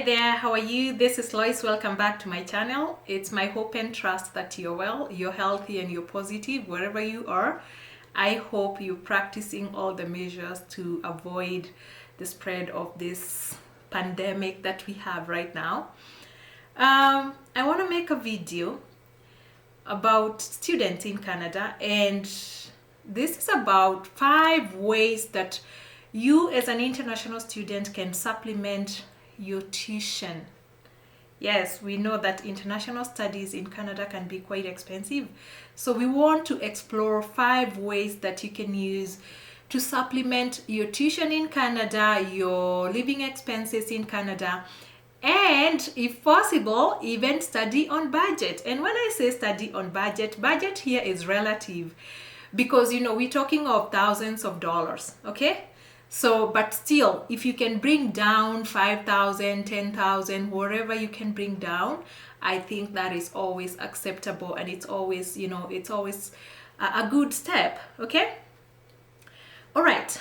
there, how are you? This is Loise. Welcome back to my channel. It's my hope and trust that you're well, you're healthy, and you're positive wherever you are. I hope you're practicing all the measures to avoid the spread of this pandemic that we have right now. I want to make a video about students in Canada, and this is about 5 ways that you as an international student can supplement your tuition. Yes, we know that international studies in Canada can be quite expensive. So we want to explore 5 ways that you can use to supplement your tuition in Canada, your living expenses in Canada, and if possible, even study on budget. And when I say study on budget, budget here is relative because we're talking of thousands of dollars, okay? So, but still, if you can bring down 5,000, 10,000, whatever you can bring down, I think that is always acceptable, and it's always, it's always a good step, okay? All right.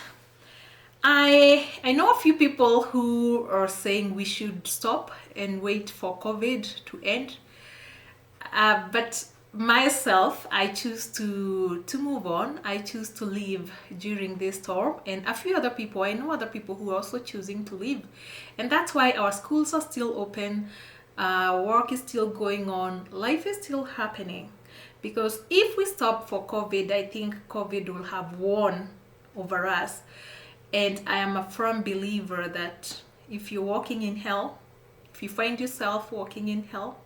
I know a few people who are saying we should stop and wait for COVID to end, but myself, I choose to move on. I choose to live during this storm, and a few other people, I know other people who are also choosing to live, and that's why our schools are still open, work is still going on, life is still happening. Because if we stop for COVID, I think COVID will have won over us, and I am a firm believer that if you're walking in hell, if you find yourself walking in hell,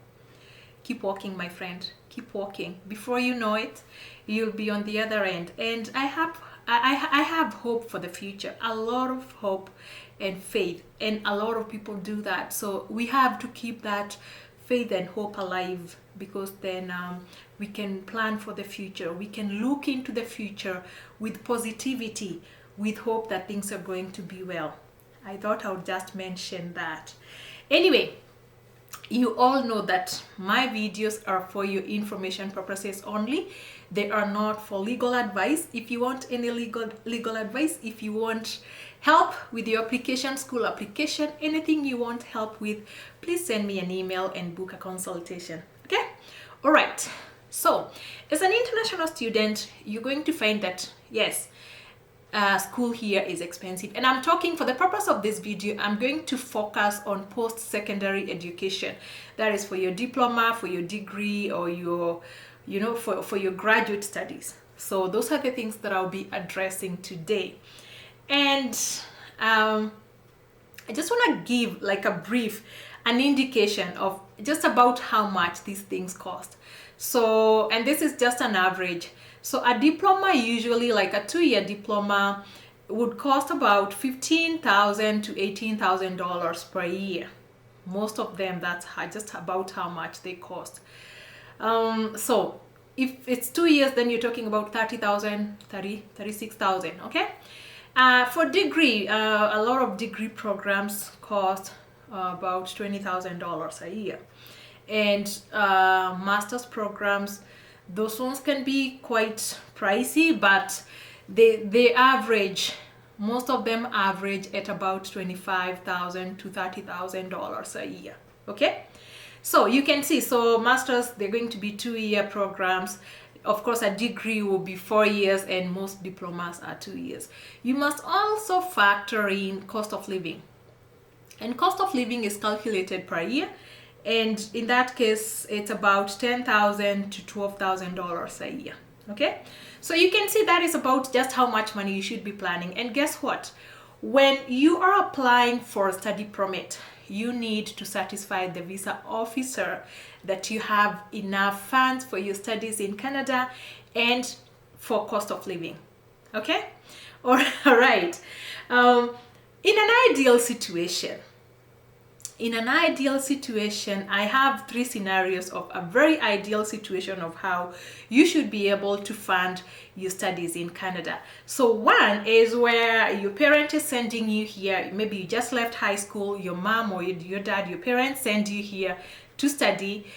keep walking, my friend. Keep walking. Before you know it, you'll be on the other end. And I have hope for the future. A lot of hope and faith. And a lot of people do that. So we have to keep that faith and hope alive, because then we can plan for the future. We can look into the future with positivity, with hope that things are going to be well. I thought I would just mention that. Anyway, you all know that my videos are for your information purposes only. They are not for legal advice. If you want any legal advice, if you want help with your application, school application, anything you want help with, please send me an email and book a consultation. Okay? All right. So, as an international student, you're going to find that, yes, school here is expensive, and I'm talking, for the purpose of this video, I'm going to focus on post-secondary education. That is for your diploma, for your degree, or your for your graduate studies. So those are the things that I'll be addressing today. And I just want to give like a brief, an indication of just about how much these things cost. So, and this is just an average. So a diploma, usually like a 2-year diploma, would cost about $15,000 to $18,000 per year. Most of them, that's just about how much they cost. So if it's 2 years, then you're talking about 36,000, okay? For degree, a lot of degree programs cost about $20,000 a year. And master's programs, those ones can be quite pricey, but they average, most of them average at about $25,000 to $30,000 a year. Okay, so you can see, so masters, they're going to be 2-year programs. Of course, a degree will be 4 years, and most diplomas are 2 years. You must also factor in cost of living, and cost of living is calculated per year. And in that case, it's about $10,000 to $12,000 a year. Okay, so you can see that is about just how much money you should be planning. And guess what? When you are applying for a study permit, you need to satisfy the visa officer that you have enough funds for your studies in Canada and for cost of living. Okay, all right. In an ideal situation, I have 3 scenarios of a very ideal situation of how you should be able to fund your studies in Canada. So one is where your parent is sending you here. Maybe you just left high school, your mom or your dad, your parents send you here to study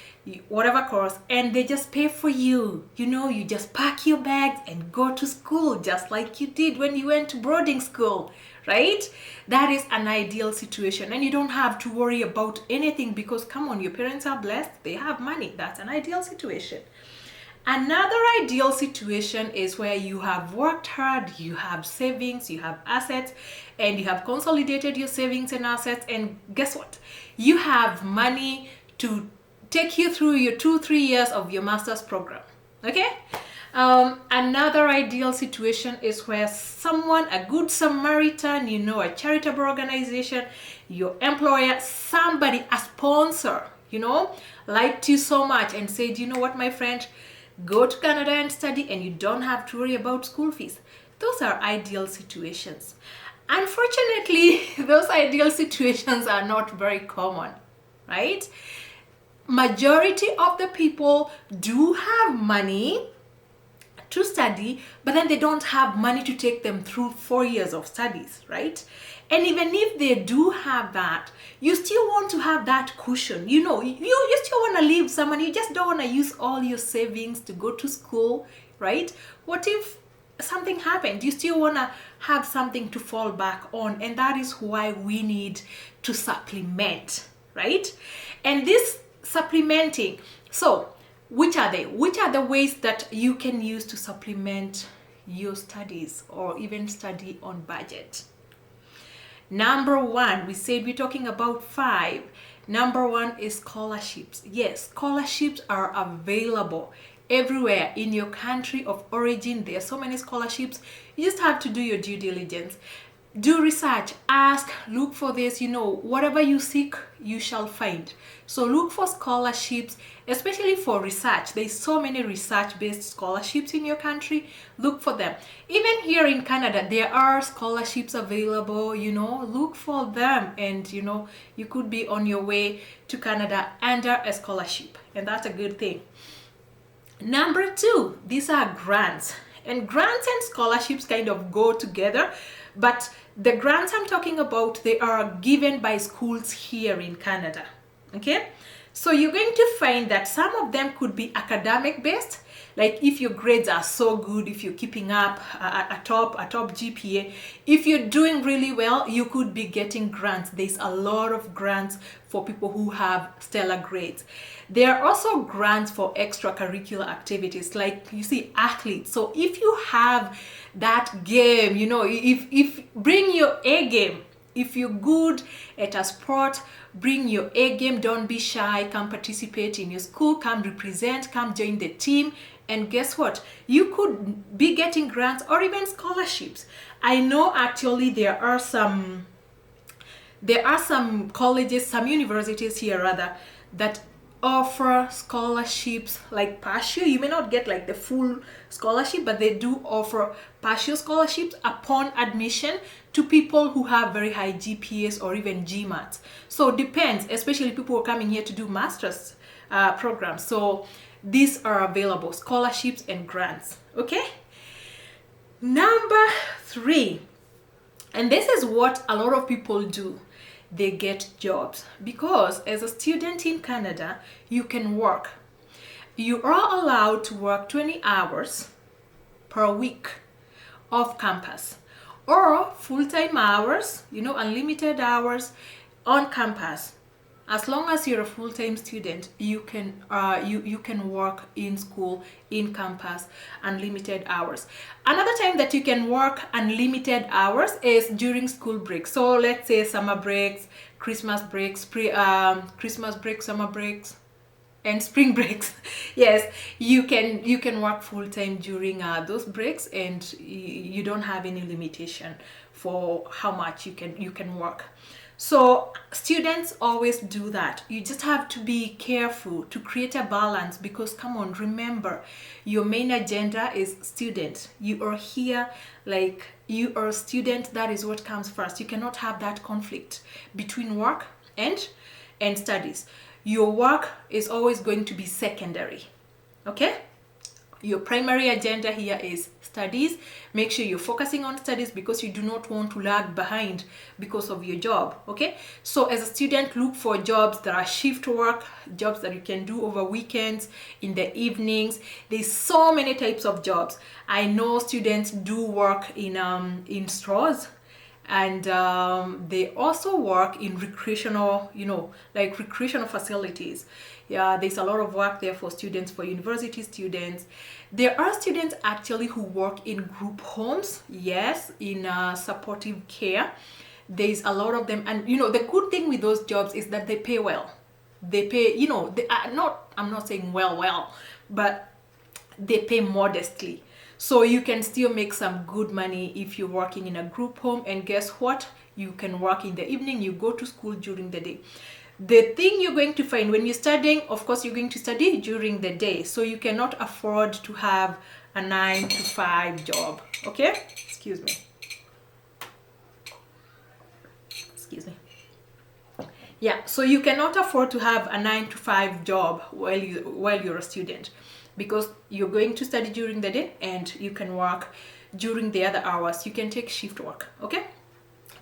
whatever course, and they just pay for you. You just pack your bags and go to school, just like you did when you went to boarding school, right? That is an ideal situation, and you don't have to worry about anything because come on, your parents are blessed, they have money. That's an ideal situation. Another ideal situation is where you have worked hard, you have savings, you have assets, and you have consolidated your savings and assets. And guess what? You have money to take you through your 2-3 years of your master's program. Okay? Another ideal situation is where someone, a good Samaritan, a charitable organization, your employer, somebody, a sponsor, liked you so much and said, you know what, my friend, go to Canada and study and you don't have to worry about school fees. Those are ideal situations. Unfortunately, those ideal situations are not very common, right? Majority of the people do have money to study, but then they don't have money to take them through 4 years of studies, right? And even if they do have that, you still want to have that cushion. You still want to leave someone. You just don't want to use all your savings to go to school, right? What if something happened? You still want to have something to fall back on. And that is why we need to supplement, right? And this supplementing, so which are they? Which are the ways that you can use to supplement your studies or even study on budget? Number one, we said we're talking about 5. Number one is scholarships. Yes, scholarships are available everywhere in your country of origin. There are so many scholarships. You just have to do your due diligence. Do research, ask, look for this, whatever you seek, you shall find. So look for scholarships, especially for research. There's so many research-based scholarships in your country. Look for them. Even here in Canada, there are scholarships available, look for them. And, you could be on your way to Canada under a scholarship. And that's a good thing. Number 2, these are grants. And grants and scholarships kind of go together. But the grants I'm talking about, they are given by schools here in Canada. Okay? So you're going to find that some of them could be academic based. Like if your grades are so good, if you're keeping up a top GPA, if you're doing really well, you could be getting grants. There's a lot of grants for people who have stellar grades. There are also grants for extracurricular activities, like you see athletes. So if you have that game, if bring your A game. If you're good at a sport, bring your A game. Don't be shy. Come participate in your school. Come represent. Come join the team. And guess what? You could be getting grants or even scholarships. I know actually there are some colleges, some universities here rather, that offer scholarships like partial. You may not get like the full scholarship, but they do offer partial scholarships upon admission to people who have very high GPAs or even GMATs. So it depends, especially people who are coming here to do master's programs. So these are available, scholarships and grants. Okay. Number 3, and this is what a lot of people do. They get jobs, because as a student in Canada, you can work. You are allowed to work 20 hours per week off campus, or full-time hours, unlimited hours on campus. As long as you're a full-time student, you can work in school, in campus, unlimited hours. Another time that you can work unlimited hours is during school breaks. So let's say summer breaks, Christmas breaks, Christmas breaks, summer breaks, and spring breaks. Yes, you can work full-time during those breaks, and you don't have any limitation for how much you can work. So students always do that. You just have to be careful to create a balance, because come on, remember, your main agenda is student. You are here, like you are a student. That is what comes first. You cannot have that conflict between work and studies. Your work is always going to be secondary. Okay? Your primary agenda here is studies. Make sure you're focusing on studies, because you do not want to lag behind because of your job. Okay, so as a student, look for jobs that are shift work, jobs that you can do over weekends, in the evenings. There's so many types of jobs. I know students do work in stores. And they also work in recreational, like recreational facilities. Yeah, there's a lot of work there for students, for university students. There are students actually who work in group homes, yes, in supportive care. There's a lot of them, and the good thing with those jobs is that they pay well. They pay, they are not, I'm not saying well, but they pay modestly. So you can still make some good money if you're working in a group home. And guess what? You can work in the evening, you go to school during the day. The thing you're going to find when you're studying, of course, you're going to study during the day. So you cannot afford to have a 9 to 5 job. Okay? Excuse me. Yeah, so you cannot afford to have a 9 to 5 job while you're a student, because you're going to study during the day and you can work during the other hours. You can take shift work. Okay,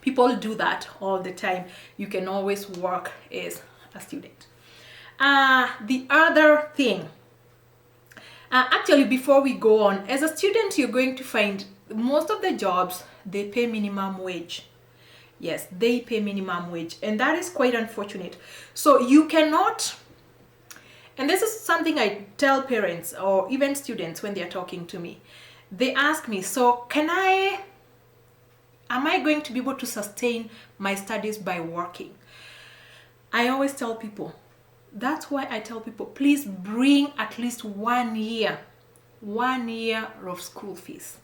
people do that all the time. You can always work as a student. The other thing, actually, before we go on, as a student, you're going to find most of the jobs, they pay minimum wage. Yes, they pay minimum wage, and that is quite unfortunate. So you cannot, and this is something I tell parents or even students when they're talking to me. They ask me, so am I going to be able to sustain my studies by working? I always tell people, that's why I tell people, please bring at least 1 year of school fees.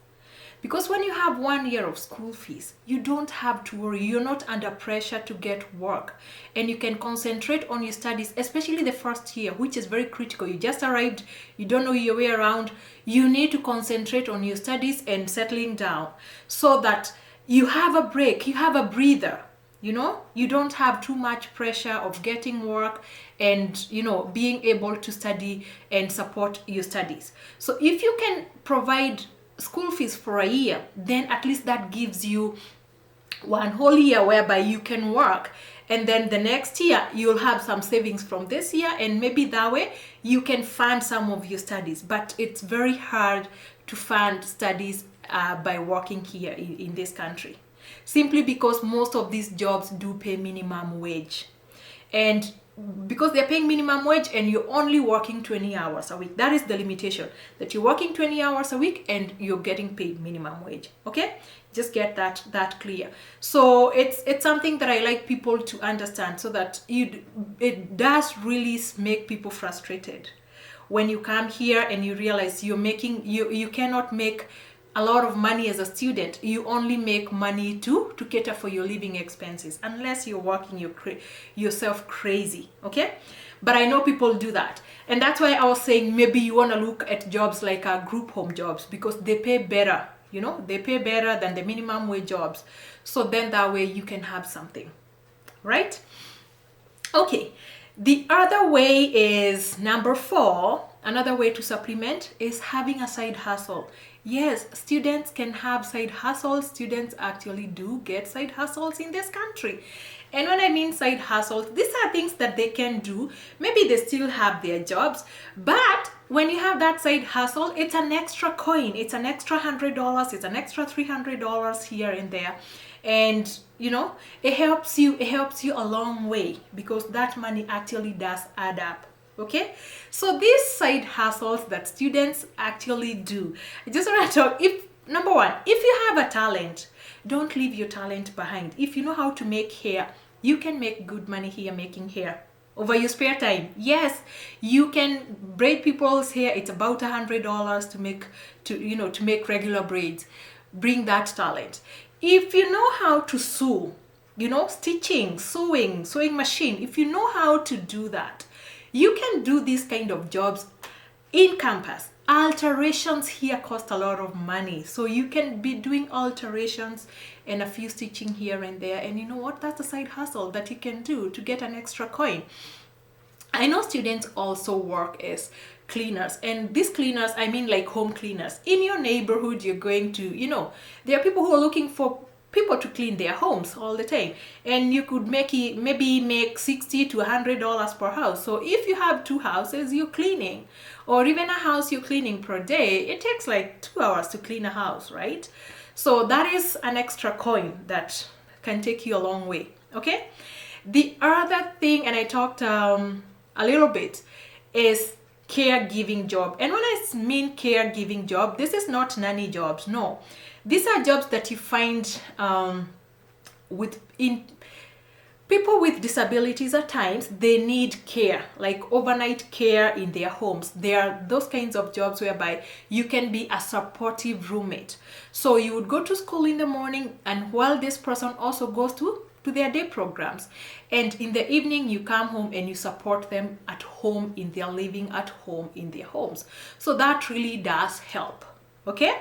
Because when you have 1 year of school fees, you don't have to worry. You're not under pressure to get work. And you can concentrate on your studies, especially the first year, which is very critical. You just arrived, you don't know your way around. You need to concentrate on your studies and settling down so that you have a break, you have a breather. You don't have too much pressure of getting work and, being able to study and support your studies. So if you can provide school fees for a year, then at least that gives you 1 whole year whereby you can work, and then the next year you'll have some savings from this year, and maybe that way you can fund some of your studies. But it's very hard to fund studies by working here in this country, simply because most of these jobs do pay minimum wage. And because they're paying minimum wage and you're only working 20 hours a week, that is the limitation, that you're working 20 hours a week and you're getting paid minimum wage. Okay, just get that clear. So it's something that I like people to understand, so that it does really make people frustrated when you come here and you realize you cannot make a lot of money as a student. You only make money to cater for your living expenses, unless you're working yourself crazy. Okay, but I know people do that, and that's why I was saying maybe you want to look at jobs like group home jobs, because they pay better. They pay better than the minimum wage jobs. So then that way you can have something, right? Okay, the other way is number 4. Another way to supplement is having a side hustle. Yes, students can have side hustles. Students actually do get side hustles in this country. And when I mean side hustles, these are things that they can do. Maybe they still have their jobs, but when you have that side hustle, it's an extra coin. It's an extra $100. It's an extra $300 here and there. And it helps you a long way, because that money actually does add up. Okay, so these side hustles that students actually do, I just want to talk. Number 1, if you have a talent, don't leave your talent behind. If you know how to make hair, you can make good money here making hair over your spare time. Yes, you can braid people's hair. It's about $100 to make regular braids. Bring that talent. If you know how to sew, stitching, sewing machine, if you know how to do that, you can do these kind of jobs in campus. Alterations here cost a lot of money, so you can be doing alterations and a few stitching here and there, and you know what, that's a side hustle that you can do to get an extra coin. I know students also work as cleaners, and these cleaners, I mean like home cleaners. In your neighborhood, you're going to, there are people who are looking for people to clean their homes all the time, and you could maybe make $60 to $100 per house. So if you have 2 houses you're cleaning, or even a house you're cleaning per day, it takes like 2 hours to clean a house, right? So that is an extra coin that can take you a long way. Okay, the other thing, and I talked a little bit, is caregiving job. And when I mean caregiving job, this is not nanny jobs. No, these are jobs that you find with in people with disabilities. At times they need care, like overnight care in their homes. There are those kinds of jobs whereby you can be a supportive roommate. So you would go to school in the morning, and while this person also goes to their day programs, and in the evening you come home and you support them at home, in their living at home in their homes. So that really does help. Okay,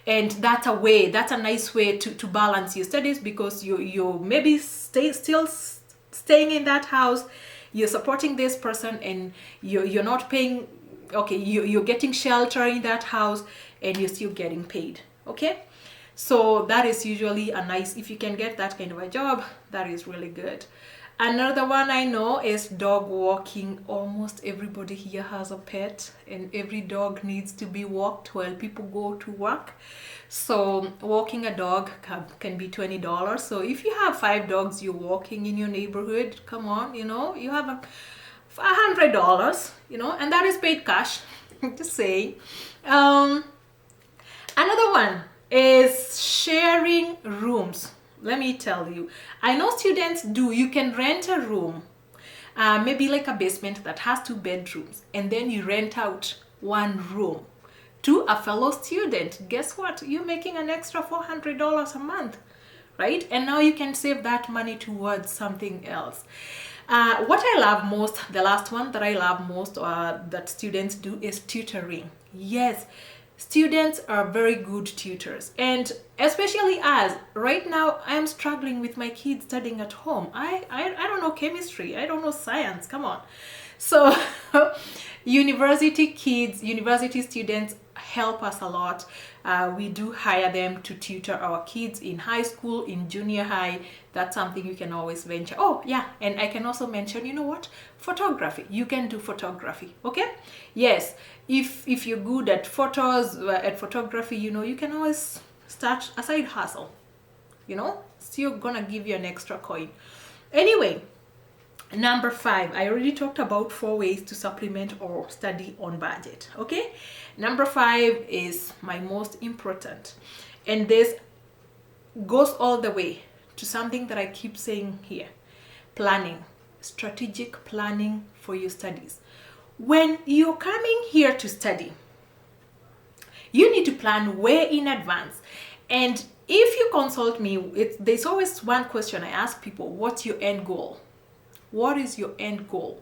and that's a nice way to balance your studies, because you maybe still staying in that house, you're supporting this person, and you're not paying. Okay, you're getting shelter in that house, and you're still getting paid. Okay, so that is usually a nice, if you can get that kind of a job, that is really good. Another one I know is dog walking. Almost everybody here has a pet, and every dog needs to be walked while people go to work. So walking a dog can be $20. So if you have 5 dogs you're walking in your neighborhood, come on, you have $100, and that is paid cash. Just saying. Another one is sharing rooms. Let me tell you, I know students do. You can rent a room, maybe like a basement that has 2 bedrooms, and then you rent out one room to a fellow student. Guess what? You're making an extra $400 a month, right? And now you can save that money towards something else. What I love most, the last one that I love most that students do, is tutoring. Yes, students are very good tutors, and especially as right now I am struggling with my kids studying at home. I don't know chemistry, I don't know science, come on. So university students help us a lot. We do hire them to tutor our kids in high school, in junior high. That's something you can always venture. Oh yeah, and I can also mention, photography. You can do photography. Okay, yes, if you're good at at photography, you can always start a side hustle. Still gonna give you an extra coin. Anyway, number 5, I already talked about 4 ways to supplement or study on budget. Okay, number 5 is my most important, and this goes all the way to something that I keep saying here: planning, strategic planning for your studies. When you're coming here to study, you need to plan way in advance. And if you consult me, there's always one question I ask people: what's your end goal? What is your end goal?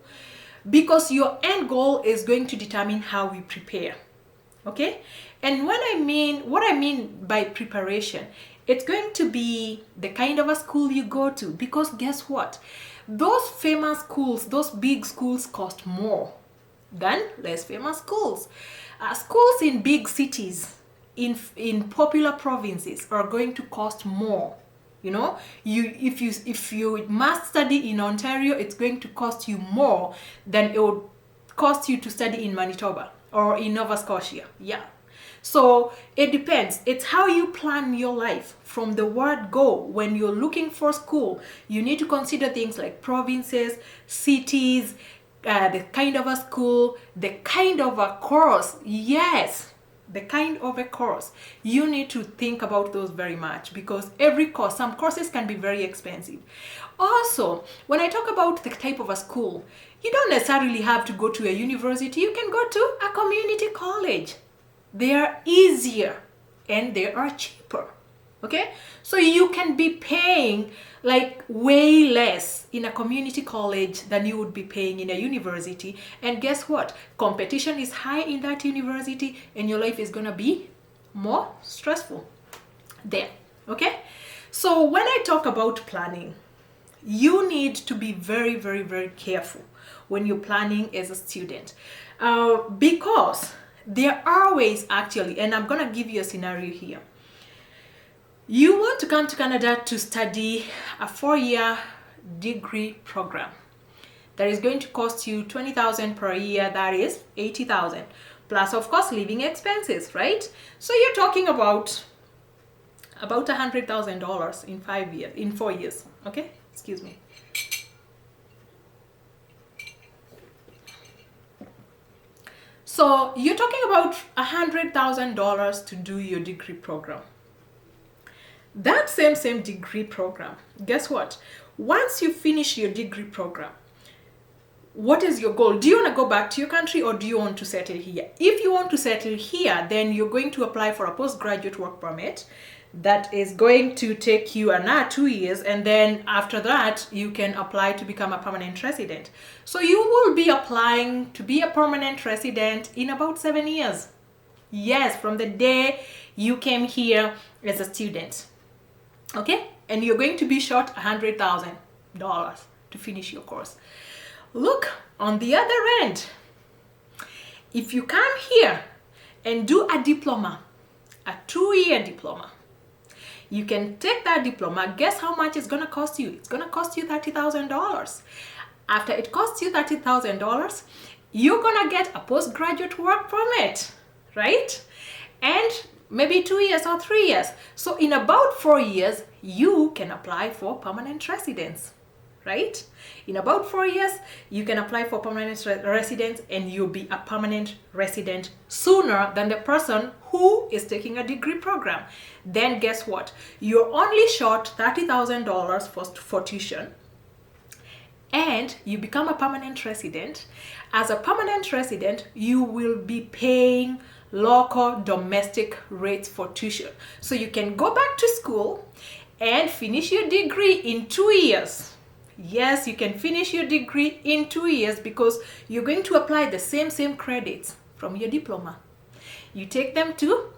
Because your end goal is going to determine how we prepare. Okay, and what I mean by preparation, it's going to be the kind of a school you go to, because guess what, those famous schools, those big schools, cost more than less famous schools. Schools in big cities, in popular provinces, are going to cost more. If you must study in Ontario, it's going to cost you more than it would cost you to study in Manitoba or in Nova Scotia. Yeah. So it depends. It's how you plan your life from the word go. When you're looking for school, you need to consider things like provinces, cities, the kind of a school, the kind of a course. Yes, the kind of a course. You need to think about those very much, because every course, some courses can be very expensive. Also, when I talk about the type of a school, you don't necessarily have to go to a university. You can go to a community college. They are easier and they are cheaper. Okay, so you can be paying like way less in a community college than you would be paying in a university. And guess what? Competition is high in that university, and your life is gonna be more stressful there. Okay, so when I talk about planning, you need to be very, very, very careful when you're planning as a student, because there are ways actually, and I'm gonna give you a scenario here. You want to come to Canada to study a 4-year degree program that is going to cost you $20,000 per year. That is $80,000 plus, of course, living expenses, right? So you're talking about about $100,000 in 4 years. Okay, excuse me. So you're talking about $100,000 to do your degree program. That same degree program, guess what? Once you finish your degree program, what is your goal? Do you want to go back to your country, or do you want to settle here? If you want to settle here, then you're going to apply for a postgraduate work permit that is going to take you another 2 years, and then after that you can apply to become a permanent resident. So you will be applying to be a permanent resident in about 7 years. Yes, from the day you came here as a student. Okay, and you're going to be short $100,000 to finish your course. Look, on the other end, if you come here and do a diploma, a 2-year diploma, you can take that diploma. Guess how much it's going to cost you? It's going to cost you $30,000. After it costs you $30,000, you're going to get a postgraduate work permit, right? And maybe 2 years or 3 years. So in about 4 years, you can apply for permanent residence, right? In about 4 years, you can apply for permanent residence, and you'll be a permanent resident sooner than the person who is taking a degree program. Then guess what? You're only short $30,000 for tuition, and you become a permanent resident. As a permanent resident, you will be paying local domestic rates for tuition. So you can go back to school and finish your degree in 2 years. Yes, you can finish your degree in 2 years because you're going to apply the same credits from your diploma. You take them to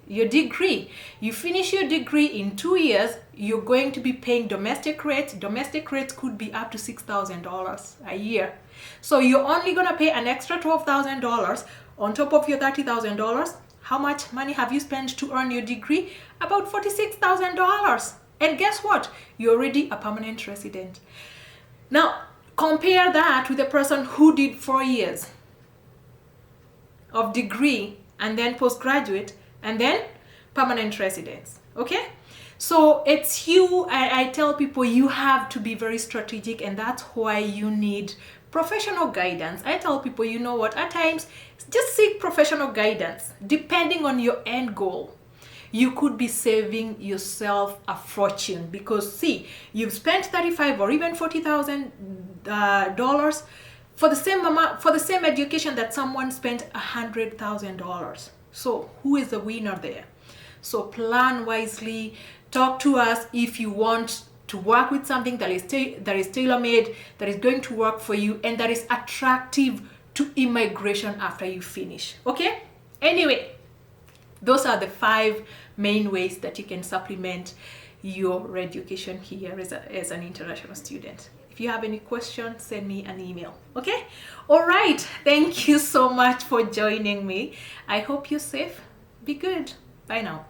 your degree. You finish your degree in 2 years, you're going to be paying domestic rates. Domestic rates could be up to $6,000 a year. So you're only going to pay an extra $12,000 on top of your $30,000. How much money have you spent to earn your degree? About $46,000. And guess what? You're already a permanent resident. Now, compare that with a person who did 4 years of degree and then postgraduate and then permanent residence. Okay? So it's you. I tell people you have to be very strategic, and that's why you need professional guidance. I tell people, you know what, at times just seek professional guidance depending on your end goal. You could be saving yourself a fortune, because see, you've spent $35,000 or even $40,000 for the same amount, for the same education that someone spent $100,000. So who is the winner there? So plan wisely. Talk to us if you want to work with something that is tailor-made, that is going to work for you, and that is attractive to immigration after you finish. Okay? Anyway, those are the 5 main ways that you can supplement your education here as an international student. If you have any questions, send me an email. Okay? All right. Thank you so much for joining me. I hope you're safe. Be good. Bye now.